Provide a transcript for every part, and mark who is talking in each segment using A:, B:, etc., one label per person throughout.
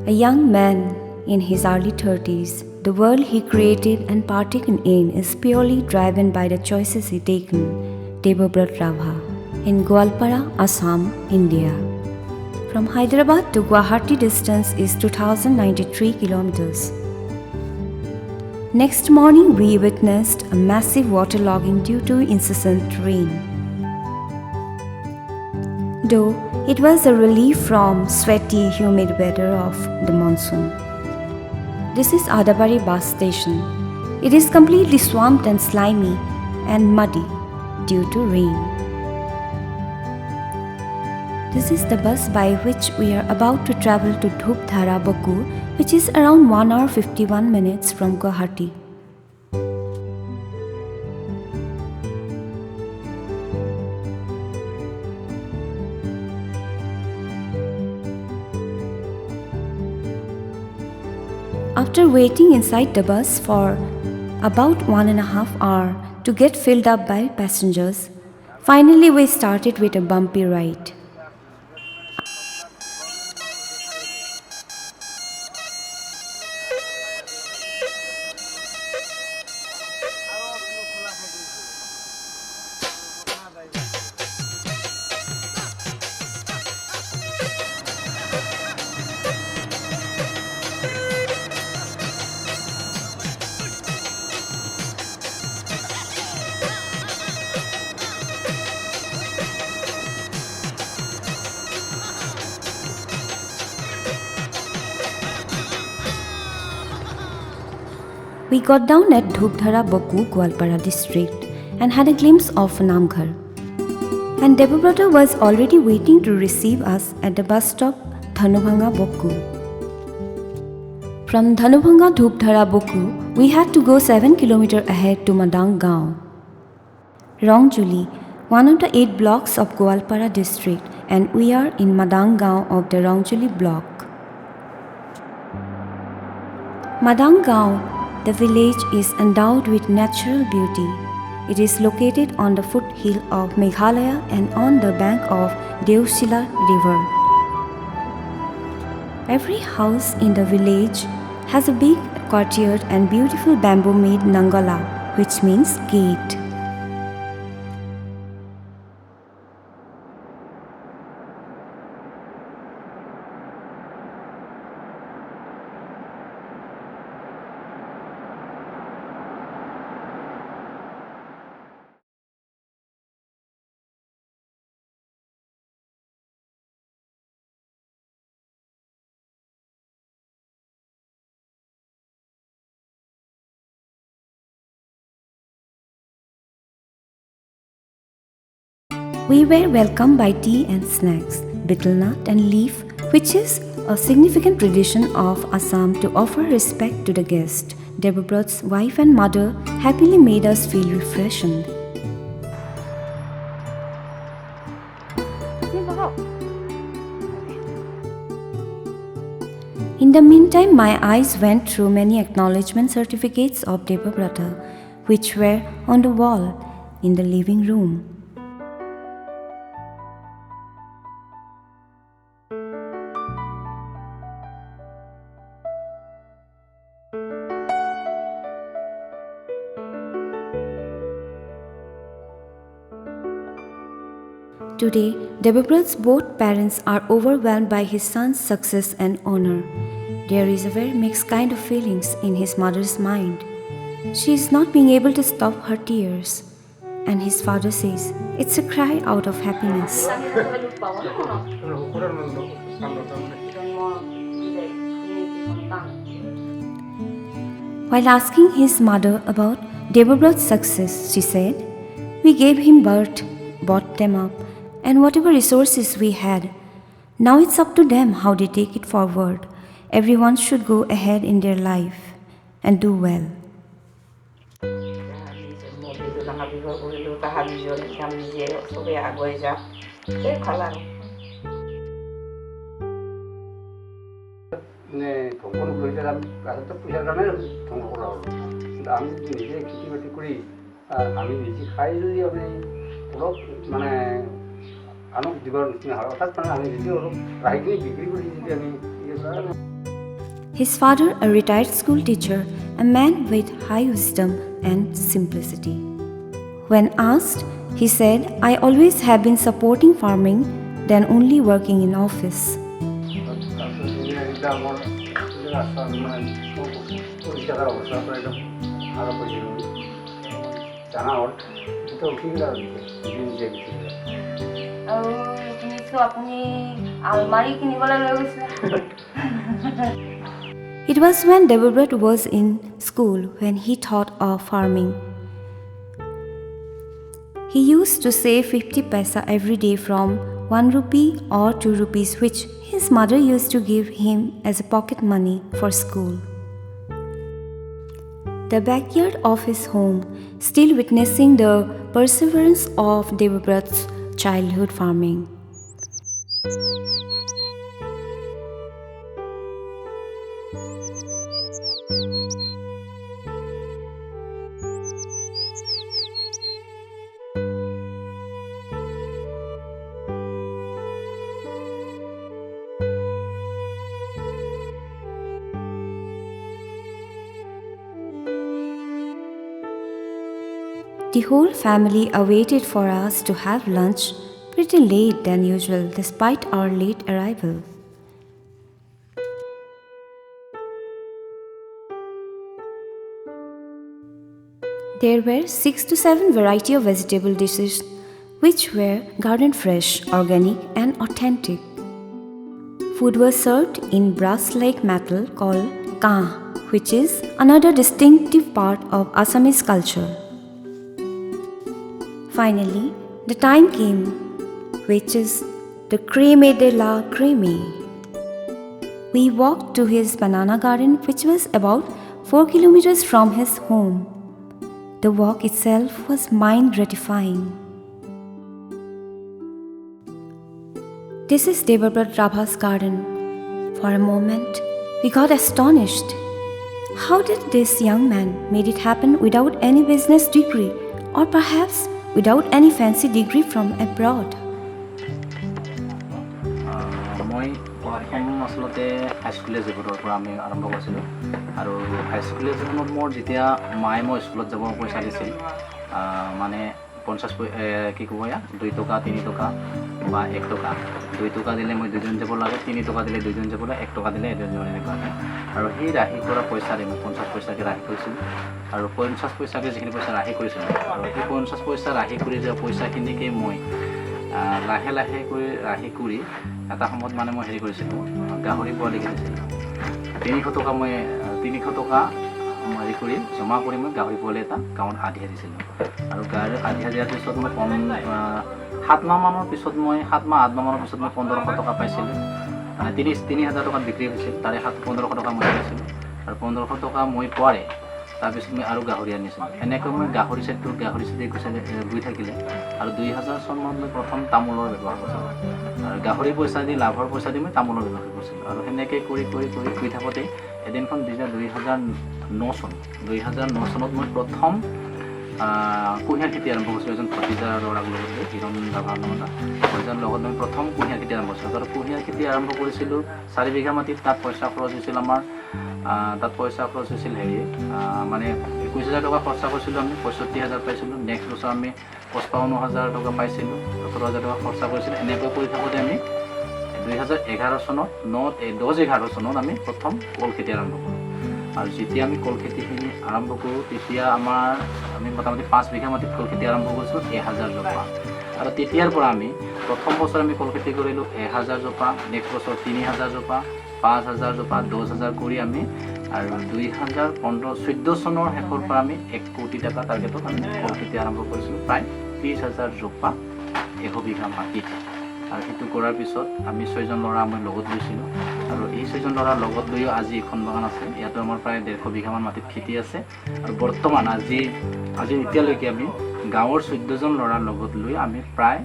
A: A young man in his early 30s, the world he created and partaken in is purely driven by the choices he taken. Debabrata Rabha in Goalpara, Assam, India. From Hyderabad to Guwahati distance is 2093 kilometers. Next morning we witnessed a massive waterlogging due to incessant rain. Though it was a relief from sweaty, humid weather of the monsoon. This is Adabari bus station. It is completely swamped and slimy and muddy due to rain. This is the bus by which we are about to travel to Debabrata Rabha, which is around 1 hour 51 minutes from Guwahati. After waiting inside the bus for about 1.5 hours to get filled up by passengers, finally we started with a bumpy ride. We got down at Debabrata Rabha, Goalpara district and had a glimpse of Namghar. And Debabrata was already waiting to receive us at the bus stop Dhanubhanga Boku. From Dhanubhanga Debabrata Rabha, we had to go 7 km ahead to Madang Gaon, Rongjuli, one of the 8 blocks of Goalpara district, and we are in Madang Gaon of the Rongjuli block. Madang Gaon, the village is endowed with natural beauty. It is located on the foothill of Meghalaya and on the bank of Deusila river. Every house in the village has a big courtyard and beautiful bamboo-made nangala, which means gate. We were welcomed by tea and snacks, betel nut and leaf, which is a significant tradition of Assam to offer respect to the guest. Debabrata's wife and mother happily made us feel refreshed. In the meantime, my eyes went through many acknowledgement certificates of Debabrata, which were on the wall in the living room. Today, Debabrata's both parents are overwhelmed by his son's success and honor. There is a very mixed kind of feelings in his mother's mind. She is not being able to stop her tears. And his father says, it's a cry out of happiness. While asking his mother about Debabrata's success, she said, we gave him birth, brought them up, and whatever resources we had. Now it's up to them how they take it forward. Everyone should go ahead in their life and do well.
B: আনক দিবৰ নিচিনা হয় অৰ্থাৎ মানে আমি যদি অলপ ৰাইখিনি বিক্ৰী কৰি যদি আমি
A: His father, a retired school teacher, a man with high wisdom and simplicity. When asked, he said, I always have been supporting farming than only working in office. It was when Debabrata was in school when he thought of farming. He used to save 50 paisa every day from 1 rupee or 2 rupees, which his mother used to give him as a pocket money for school. The backyard of his home, still witnessing the perseverance of Debabrata's childhood farming. The whole family awaited for us to have lunch pretty late than usual despite our late arrival. There were 6 to 7 variety of vegetable dishes which were garden fresh, organic and authentic. Food was served in brass-like metal called ka, which is another distinctive part of Assamese culture. Finally, the time came, which is the creme de la creme. We walked to his banana garden, which was about 4 kilometers from his home. The walk itself was mind-gratifying. This is Debabrata Rabha's garden. For a moment, we got astonished. How did this young man made it happen without any business degree, or perhaps without any fancy degree from abroad?
B: মই প্ৰথম আচলতে হাইস্কুলীয়া জীৱনৰ পৰা আমি আৰম্ভ কৰিছিলোঁ আৰু হাইস্কুলীয়া জীৱনত মোৰ যেতিয়া মায়ে মই স্কুলত যাব পইচা দিছিল মানে 50 কি ক'ব ইয়া 2 টকা 3 টকা বা 1 টকা 2 টকা দিলে মই 2জন যাব লাগে 3 টকা দিলে 2জন যাব লাগে 1 টকা দিলে 2জন এনেকুৱা আৰু সেই ৰাহি কৰা পইচা দি মই 50 পইচাকে ৰাহি কৰিছিলোঁ আৰু 50 পইচাকে যিখিনি পইচা ৰাহি কৰিছিলোঁ আৰু সেই 50 পইচা ৰাহি কৰি যে পইচাখিনিকে মই লাহে লাহে কৰি ৰাহি কৰি এটা সময়ত মানে মই হেৰি কৰিছিলোঁ গাহৰি পোৱালি কিনিছিলোঁ 300 টকা মই 300 টকা হেৰি কৰি জমা কৰি মই গাহৰি পোৱালি এটা গাঁৱত আধিয়া দিছিলোঁ আৰু গাহৰি আধিয়া দিয়াৰ পিছত মই 7 মাহ মানৰ পিছত মই 7 মাহ 8 মাহ মানৰ পিছত মই 1500 টকা পাইছিলোঁ মানে 3000 টকাত বিক্ৰী হৈছিল তাৰে 1500 টকা মই পাইছিলোঁ আৰু 1500 টকা মই পোৱাৰে তাৰপিছত মই আৰু গাহৰি আনিছিলোঁ এনেকৈ মই গাহৰি চেদি গৈ থাকিলে আৰু 2000 চনত মই প্ৰথম তামোলৰ ব্যৱহাৰ কৰিছিলোঁ আৰু গাহৰি পইচা দি লাভৰ পইচা দি মই তামোলৰ ব্যৱহাৰ কৰিছিলোঁ আৰু সেনেকৈ কৰি গৈ থাকোঁতে এদিনখন 2009 চনত মই প্ৰথম কুঁহিয়াৰ খেতি আৰম্ভ কৰিছিলোঁ এজন ভতিজাৰ ল'ৰাৰ লগত হিৰণ ৰাভাৰ ভতিজাৰ লগত মই প্ৰথম কুঁহিয়াৰ খেতি আৰম্ভ কৰিছিলোঁ আৰু কুঁহিয়াৰ খেতি আৰম্ভ কৰিছিলোঁ 4 বিঘা মাটিত তাত পইচা খৰচ হৈছিল আমাৰ হেৰি মানে 21000 টকা খৰচা কৰিছিলোঁ আমি 65000 পাইছিলোঁ নেক্সট বছৰ আমি 55000 টকা পাইছিলোঁ 17000 টকা খৰচা কৰিছিলোঁ এনেকৈ কৰি থাকোঁতে আমি 2011 চনত 10-11 চনত আমি প্ৰথম কল খেতি আৰম্ভ কৰোঁ আৰু যেতিয়া আমি কল খেতিখিনি আৰম্ভ কৰোঁ তেতিয়া আমি মোটামুটি 5 বিঘা মাটিত কল খেতি আৰম্ভ কৰিছিলোঁ 1000 জোপা আৰু তেতিয়াৰ পৰা আমি প্ৰথম বছৰ আমি কল খেতি কৰিলোঁ 1000 জোপা নেক্সট বছৰ 3000 জোপা 5000 জোপা 10000 কৰি আমি আৰু 2014 চনৰ শেষৰ পৰা আমি 1 কোটি টকা টাৰ্গেটত আমি কল খেতি আৰম্ভ কৰিছিলোঁ প্ৰায় 30000 জোপা 100 বিঘা মাটিত আৰু সেইটো কৰাৰ পিছত আমি 6জন ল'ৰা আমি লগত লৈছিলোঁ আৰু এই 6জন ল'ৰাৰ লগত লৈও আজি এখন বাগান আছে ইয়াতো আমাৰ প্ৰায় 150 বিঘামান মাটিত খেতি আছে আৰু বৰ্তমান আজি এতিয়ালৈকে আমি গাঁৱৰ 14জন ল'ৰাৰ লগত লৈ আমি প্ৰায়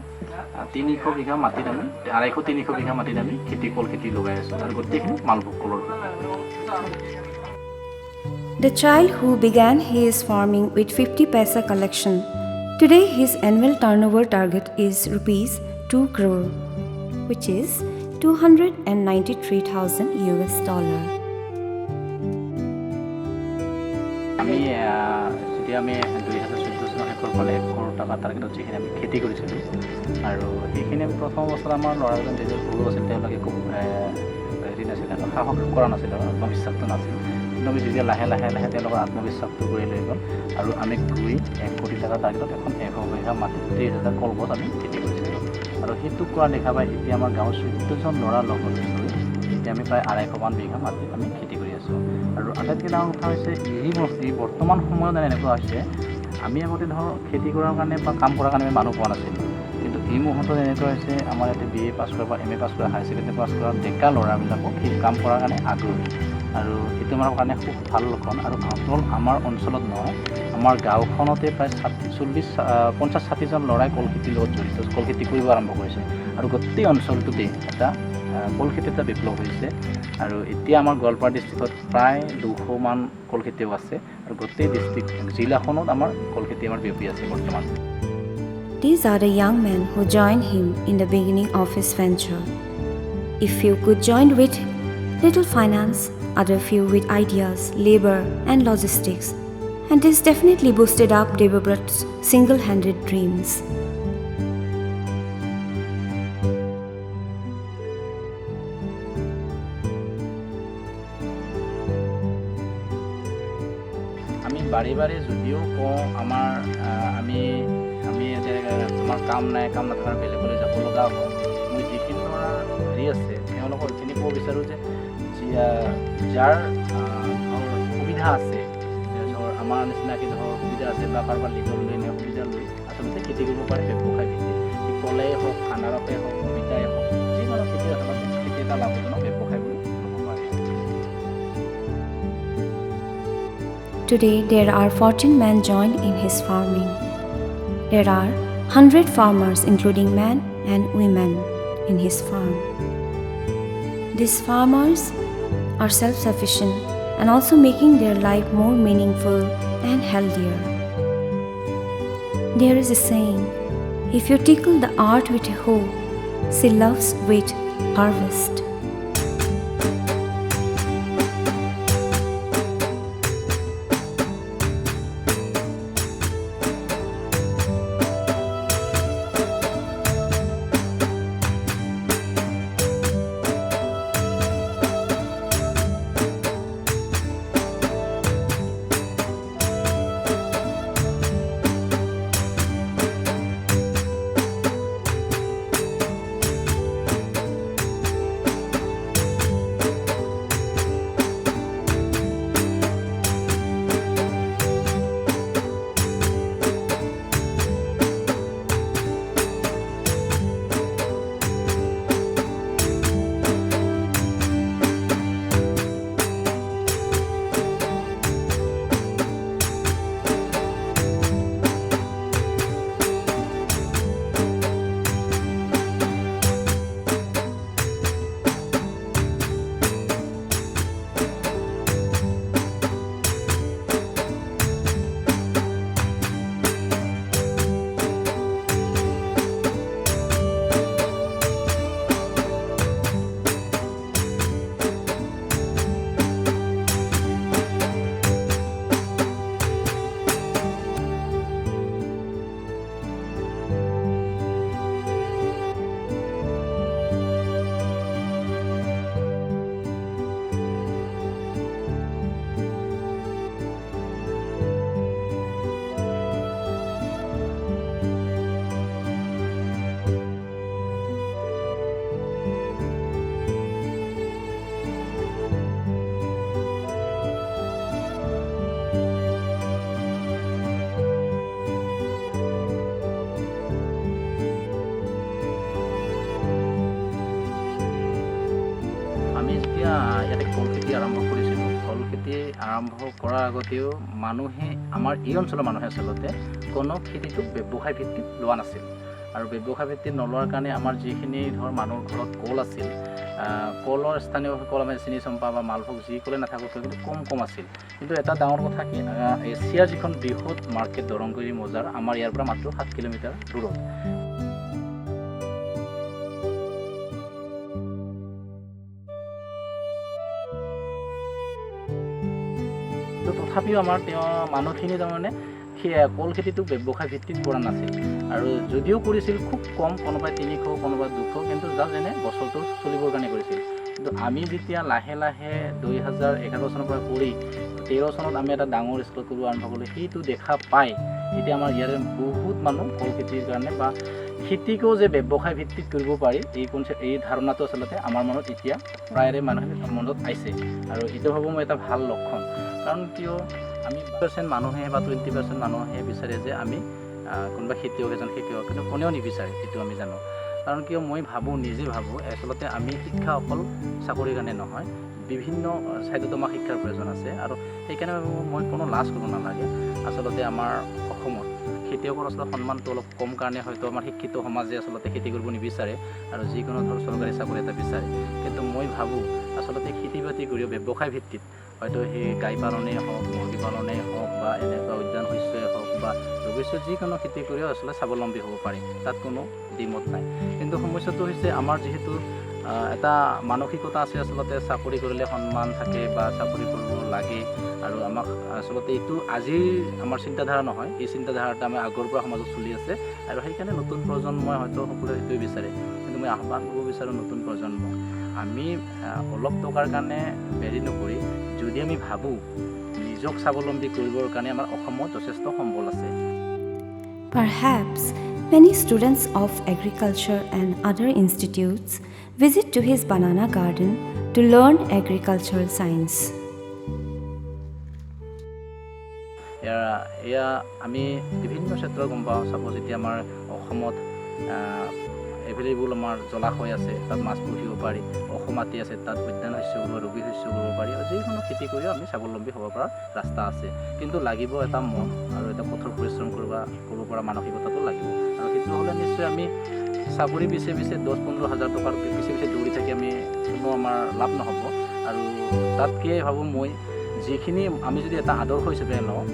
B: 300 বিঘা মাটিত আমি 250-300 বিঘা মাটিত আমি কল খেতি লগাই আছোঁ আৰু গোটেইখিনি মালভোগ কলৰ
A: The child who began his farming with 50 paisa collection, today his annual turnover target is rupees 2 crore, which is $293,000.
B: যেতিয়া আমি 2014 চনৰ শেষৰ ফালে 1 কৰোৰ টকা টাৰ্গেটত যিখিনি আমি খেতি কৰিছিলোঁ আৰু সেইখিনি আমি প্ৰথম অৱস্থাত আমাৰ ল'ৰাজন যিজন সৰু আছিল তেওঁলোকে খুব হেৰি নাছিলে আৰু সাহস কৰা নাছিল আৰু আত্মবিশ্বাসটো নাছিল। কিন্তু আমি যেতিয়া লাহে লাহে লাহে তেওঁলোকৰ আত্মবিশ্বাসটো কৰি লৈ গ'ল আৰু আমি গৈ 1 কোটি টকা টাৰ্গেটত এখন 100 বিঘা মাটিত 30,000 কলগছ আমি খেতি কৰিছিলোঁ। আৰু সেইটো কৰা দেখা পাই এতিয়া আমাৰ গাঁৱৰ 14জন ল'ৰা লগত লৈ এতিয়া আমি প্ৰায় 250 বিঘা মাটিত আমি খেতি কৰি আছোঁ। আৰু আটাইতকৈ ডাঙৰ কথা হৈছে এই বৰ্তমান সময়ত এনেকুৱা হৈছে আমি আগতে ধৰক খেতি কৰাৰ কাৰণে বা কাম কৰাৰ কাৰণে আমি মানুহ পোৱা নাছিলোঁ। কিন্তু এই মুহূৰ্তত এনেকুৱা হৈছে আমাৰ ইয়াতে BA পাছ কৰা বা MA পাছ কৰা হায়াৰ ছেকেণ্ডেৰী পাছ কৰা ডেকা ল'ৰাবিলাকক সেই কাম কৰাৰ কাৰণে আগ্ৰহী। আৰু এইটো আমাৰ কাৰণে খুব ভাল লক্ষণ। আৰু অকল আমাৰ অঞ্চলত নহয়, আমাৰ গাঁওখনতে প্ৰায় 50-60জন ল'ৰাই কলখেতিৰ লগত জড়িত, কলখেতি কৰিব আৰম্ভ কৰিছে। আৰু গোটেই অঞ্চলটোতে এটা কলখেতিৰ এটা বিপ্লৱ হৈছে। আৰু এতিয়া আমাৰ গোৱালপাৰা ডিষ্ট্ৰিক্টত প্ৰায় 200মান কলখেতিও আছে আৰু গোটেই ডিষ্ট্ৰিক্ট জিলাখনত আমাৰ কলখেতি আমাৰ বিয়পি আছে বৰ্তমান।
A: These are the young men who joined him in the beginning of his venture. If few could join with little finance, other few with ideas, labor and logistics, and this definitely boosted up Debabrata's single-handed dreams.
B: আমি বাৰে বাৰে যদিও কওঁ আমাৰ আমি তোমাৰ কাম নাই, কাম নথকাৰ বেলেগলৈ যাব লগা হয়, মই যিখিনি ল'ৰা হেৰি আছে তেওঁলোকক এইখিনি ক'ব বিচাৰোঁ যে যাৰ সুবিধা আছে, ধৰ আমাৰ নিচিনাকৈ ধৰ সুবিধা আছে বা কাৰোবাৰ লিজৰ লৈ নে সুবিধা লৈ আচলতে খেতি কৰিব পাৰে ব্যৱসায় ভিত্তিত। কলেই হওক, আনাৰসেই হওক, অমিতাই হওক, যিকোনো খেতি আচলতে খেতি এটা লাভজনক ব্যৱসায় কৰি ল'ব পাৰে।
A: Today, there are 14 men joined in his farming. There are 100 farmers, including men and women, in his farm. These farmers are self-sufficient and also making their life more meaningful and healthier. There is a saying, if you tickle the earth with a hoe, she loves with harvest.
B: ইয়াতে কলখেতি আৰম্ভ কৰিছিলোঁ। কলখেতি আৰম্ভ কৰাৰ আগতেও মানুহে, আমাৰ এই অঞ্চলৰ মানুহে আচলতে কোনো খেতিটোক ব্যৱসায় ভিত্তিত লোৱা নাছিল। আৰু ব্যৱসায় ভিত্তিত নলোৱাৰ কাৰণে আমাৰ যিখিনি ধৰ মানুহৰ ঘৰত কল আছিল, কলৰ স্থানীয় কল আমি চিনি চম্পা বা মালভোগ যি কলে নাথাকক কিন্তু কম আছিল। কিন্তু এটা ডাঙৰ কথা কি, এছিয়াৰ যিখন বৃহৎ মাৰ্কেট দৰংগুৰি বজাৰ আমাৰ ইয়াৰ পৰা মাত্ৰ 7 কিলোমিটাৰ দূৰত। তথাপিও আমাৰ মানুহখিনি তাৰমানে কল খেতিটো ব্যৱসায় ভিত্তিত কৰা নাছিল আৰু যদিও কৰিছিল খুব কম, কোনোবাই 300 কোনোবাই 200, কিন্তু জাষ্ট এনে বছৰটো চলিবৰ কাৰণে কৰিছিল। কিন্তু আমি যেতিয়া লাহে লাহে 2011 চনৰ পৰা কৰি 13 চনত আমি এটা ডাঙৰ স্কুল কৰিব আৰম্ভ কৰিলোঁ, সেইটো দেখা পাই এতিয়া আমাৰ ইয়াৰে বহুত মানুহ কল খেতিৰ কাৰণে বা খেতিকো যে ব্যৱসায় ভিত্তিত কৰিব পাৰি এই ধাৰণাটো আচলতে আমাৰ মনত এতিয়া প্ৰায়ৰে মানুহৰ মনত আহিছে আৰু এইটো ভাবোঁ মই এটা ভাল লক্ষণ। কাৰণ কিয় আমি 20% মানুহে বা 20% মানুহে বিচাৰে যে আমি কোনোবা খেতিয়ক এজন খেতিয়ক, কিন্তু কোনেও নিবিচাৰে, সেইটো আমি জানো। কাৰণ কিয় মই ভাবোঁ, নিজে ভাবোঁ আচলতে আমি শিক্ষা অকল চাকৰিৰ কাৰণে নহয়, বিভিন্ন ছাইডতো আমাক শিক্ষাৰ প্ৰয়োজন আছে আৰু সেইকাৰণে ভাবোঁ মই কোনো লাজ কৰিব নালাগে। আচলতে আমাৰ অসমত খেতিয়কৰ আচলতে সন্মানটো অলপ কম কাৰণে হয়তো আমাৰ শিক্ষিত সমাজে আচলতে খেতি কৰিব নিবিচাৰে আৰু যিকোনো ধৰ চৰকাৰী চাকৰি এটা বিচাৰে। কিন্তু মই ভাবোঁ আচলতে খেতি বাতি কৰিও ব্যৱসায় ভিত্তিত হয়তো সেই গাই পালনেই হওক, মুৰ্গী পালনেই হওক বা এনেকুৱা উদ্যান শস্যই হওক বা ৰবিশস্য যিকোনো খেতি কৰিও আচলতে স্বাৱলম্বী হ'ব পাৰি, তাত কোনো দ্বিমত নাই। কিন্তু সমস্যাটো হৈছে আমাৰ যিহেতু এটা মানসিকতা আছে আচলতে চাকৰি কৰিলে সন্মান থাকে বা চাকৰি কৰিব লাগে আৰু আমাক আচলতে এইটো আজিৰ আমাৰ চিন্তাধাৰা নহয়, এই চিন্তাধাৰাটা আমাৰ আগৰ পৰা সমাজত চলি আছে আৰু সেইকাৰণে নতুন প্ৰজন্মই হয়তো সকলোৱে সেইটোৱে বিচাৰে। কিন্তু মই আহ্বান কৰিব বিচাৰোঁ নতুন প্ৰজন্মক, আমি অলপ টকাৰ কাৰণে হেৰি নকৰি যদি আমি ভাবোঁ নিজক স্বাৱলম্বী কৰিবৰ কাৰণে আমাৰ অসমত যথেষ্ট সম্বল আছে।
A: Perhaps many students of agriculture and other institutes visit to his banana garden to learn agricultural science.
B: এয়া আমি বিভিন্ন ক্ষেত্ৰত গম পাওঁ। চাপ'জ এতিয়া আমাৰ অসমত এভেইলেবল আমাৰ জলাশয় আছে, তাত মাছ পুহিব পাৰি, মাটি আছে, তাত উদ্যান শস্য কৰিব, ৰবি শস্য কৰিব পাৰি আৰু যিকোনো খেতি কৰিও আমি স্বাৱলম্বী হ'ব পৰা ৰাস্তা আছে। কিন্তু লাগিব এটা মন আৰু এটা কঠোৰ পৰিশ্ৰম কৰিব পৰা মানসিকতাটো লাগিব আৰু সেইটো হ'লে নিশ্চয় আমি চাকৰি পিছে 10-15 হাজাৰ টকাৰ পিছে দৌৰি থাকি আমি কোনো আমাৰ লাভ নহ'ব। আৰু তাতকৈ ভাবোঁ মই যিখিনি আমি যদি এটা আদৰ্শ হিচাপে লওঁ,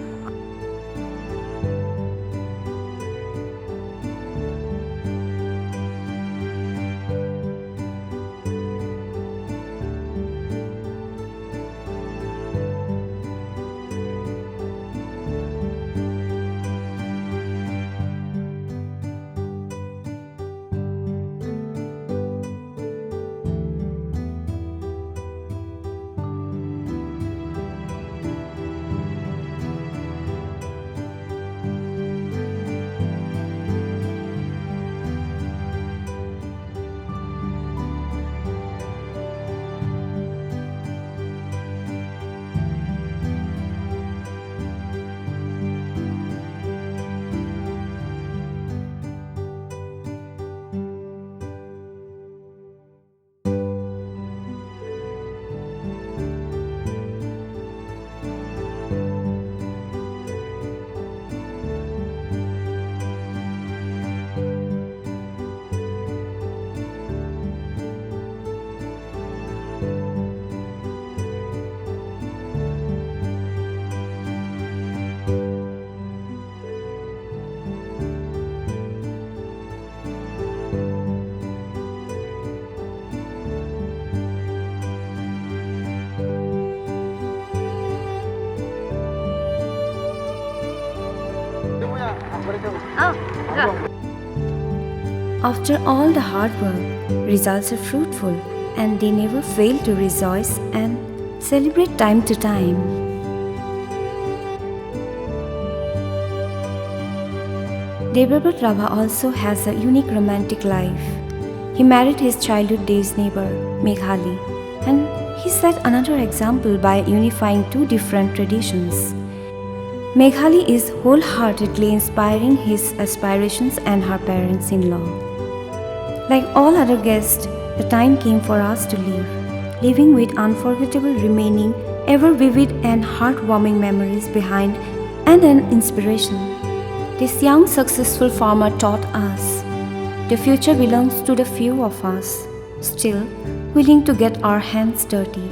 A: After all the hard work, results are fruitful and they never fail to rejoice and celebrate time to time. Debabrata Rabha also has a unique romantic life. He married his childhood days neighbor, Meghali, and he set another example by unifying two different traditions. Meghali is wholeheartedly inspiring his aspirations and her parents-in-law. Like all other guests, the time came for us to leave, leaving with unforgettable remaining, ever vivid and heartwarming memories behind and an inspiration. This young successful farmer taught us, the future belongs to the few of us, still willing to get our hands dirty